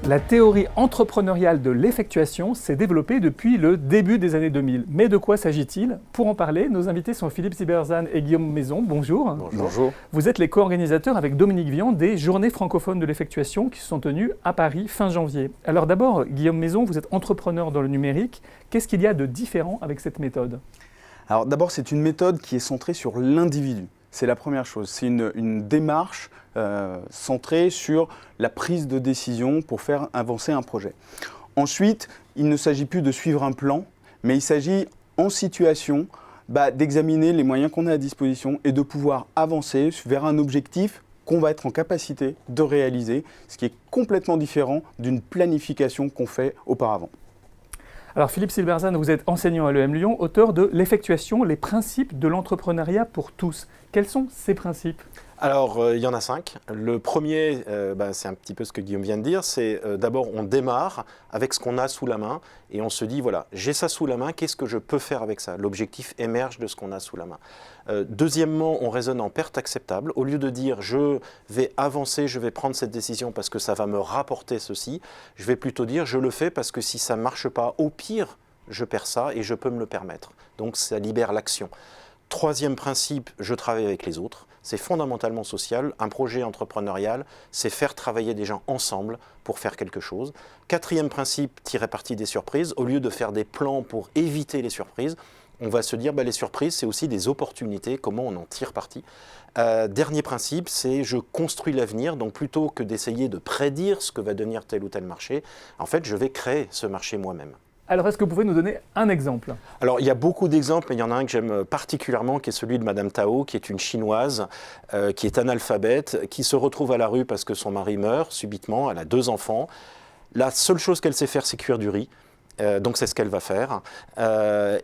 La théorie entrepreneuriale de l'effectuation s'est développée depuis le début des années 2000. Mais de quoi s'agit-il? Pour en parler, nos invités sont Philippe Silberzahn et Guillaume Maison. Bonjour. Bonjour. Vous êtes les co-organisateurs avec Dominique Vian des Journées francophones de l'effectuation qui se sont tenues à Paris fin janvier. Alors d'abord, Guillaume Maison, vous êtes entrepreneur dans le numérique. Qu'est-ce qu'il y a de différent avec cette méthode? Alors d'abord, c'est une méthode qui est centrée sur l'individu. C'est la première chose. C'est une démarche centrée sur la prise de décision pour faire avancer un projet. Ensuite, il ne s'agit plus de suivre un plan, mais il s'agit en situation d'examiner les moyens qu'on a à disposition et de pouvoir avancer vers un objectif qu'on va être en capacité de réaliser, ce qui est complètement différent d'une planification qu'on fait auparavant. Alors Philippe Silberzahn, vous êtes enseignant à l'EM Lyon, auteur de L'effectuation, les principes de l'entrepreneuriat pour tous. Quels sont ces principes ? Alors, il y en a 5. Le premier, c'est un petit peu ce que Guillaume vient de dire, c'est d'abord on démarre avec ce qu'on a sous la main et on se dit, voilà, j'ai ça sous la main, qu'est-ce que je peux faire avec ça? L'objectif émerge de ce qu'on a sous la main. Deuxièmement, on raisonne en perte acceptable. Au lieu de dire, je vais avancer, je vais prendre cette décision parce que ça va me rapporter ceci, je vais plutôt dire, je le fais parce que si ça ne marche pas, au pire, je perds ça et je peux me le permettre. Donc, ça libère l'action. Troisième principe, je travaille avec les autres. C'est fondamentalement social. Un projet entrepreneurial, c'est faire travailler des gens ensemble pour faire quelque chose. Quatrième principe, tirer parti des surprises. Au lieu de faire des plans pour éviter les surprises, on va se dire les surprises, c'est aussi des opportunités, comment on en tire parti. Dernier principe, c'est je construis l'avenir. Donc plutôt que d'essayer de prédire ce que va devenir tel ou tel marché, en fait, je vais créer ce marché moi-même. Alors, est-ce que vous pouvez nous donner un exemple? Alors, il y a beaucoup d'exemples, mais il y en a un que j'aime particulièrement, qui est celui de Madame Tao, qui est une Chinoise, qui est analphabète, qui se retrouve à la rue parce que son mari meurt subitement, elle a 2 enfants. La seule chose qu'elle sait faire, c'est cuire du riz. Donc c'est ce qu'elle va faire.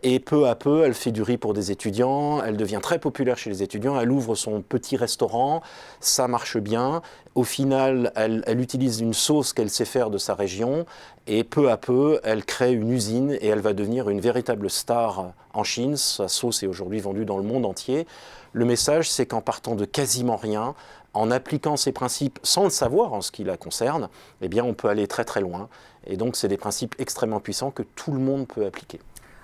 Et peu à peu, elle fait du riz pour des étudiants, elle devient très populaire chez les étudiants, elle ouvre son petit restaurant, ça marche bien. Au final, elle utilise une sauce qu'elle sait faire de sa région et peu à peu, elle crée une usine et elle va devenir une véritable star en Chine. Sa sauce est aujourd'hui vendue dans le monde entier. Le message, c'est qu'en partant de quasiment rien, en appliquant ces principes sans le savoir en ce qui la concerne, eh bien, on peut aller très très loin. Et donc, c'est des principes extrêmement puissants que tout le monde peut appliquer.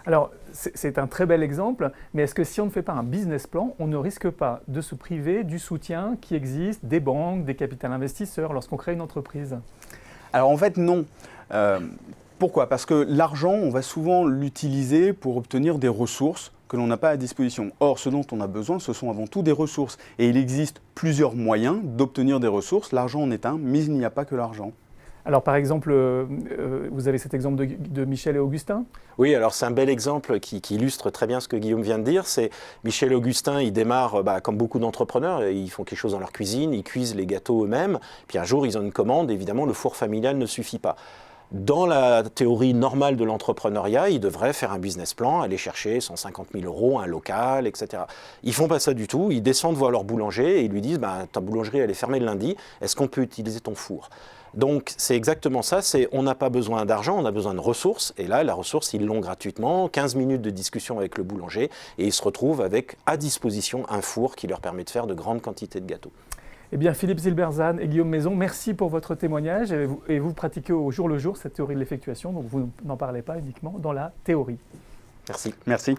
Alors, c'est un très bel exemple, mais est-ce que si on ne fait pas un business plan, on ne risque pas de se priver du soutien qui existe des banques, des capital investisseurs lorsqu'on crée une entreprise? Alors en fait, non. Pourquoi? Parce que l'argent, on va souvent l'utiliser pour obtenir des ressources que l'on n'a pas à disposition. Or, ce dont on a besoin, ce sont avant tout des ressources. Et il existe plusieurs moyens d'obtenir des ressources. L'argent en est un, mais il n'y a pas que l'argent. Alors par exemple, vous avez cet exemple de Michel et Augustin? Oui, alors c'est un bel exemple qui illustre très bien ce que Guillaume vient de dire. C'est Michel et Augustin, ils démarrent comme beaucoup d'entrepreneurs, ils font quelque chose dans leur cuisine, ils cuisent les gâteaux eux-mêmes, puis un jour ils ont une commande, évidemment le four familial ne suffit pas. Dans la théorie normale de l'entrepreneuriat, ils devraient faire un business plan, aller chercher 150 000 €, un local, etc. Ils font pas ça du tout, ils descendent voir leur boulanger et ils lui disent ta boulangerie elle est fermée le lundi, est-ce qu'on peut utiliser ton four? Donc c'est exactement ça, on n'a pas besoin d'argent, on a besoin de ressources, et là la ressource ils l'ont gratuitement, 15 minutes de discussion avec le boulanger, et ils se retrouvent avec à disposition un four qui leur permet de faire de grandes quantités de gâteaux. Eh bien, Philippe Silberzahn et Guillaume Maison, merci pour votre témoignage, et vous pratiquez au jour le jour cette théorie de l'effectuation, donc vous n'en parlez pas uniquement dans la théorie. Merci. Merci.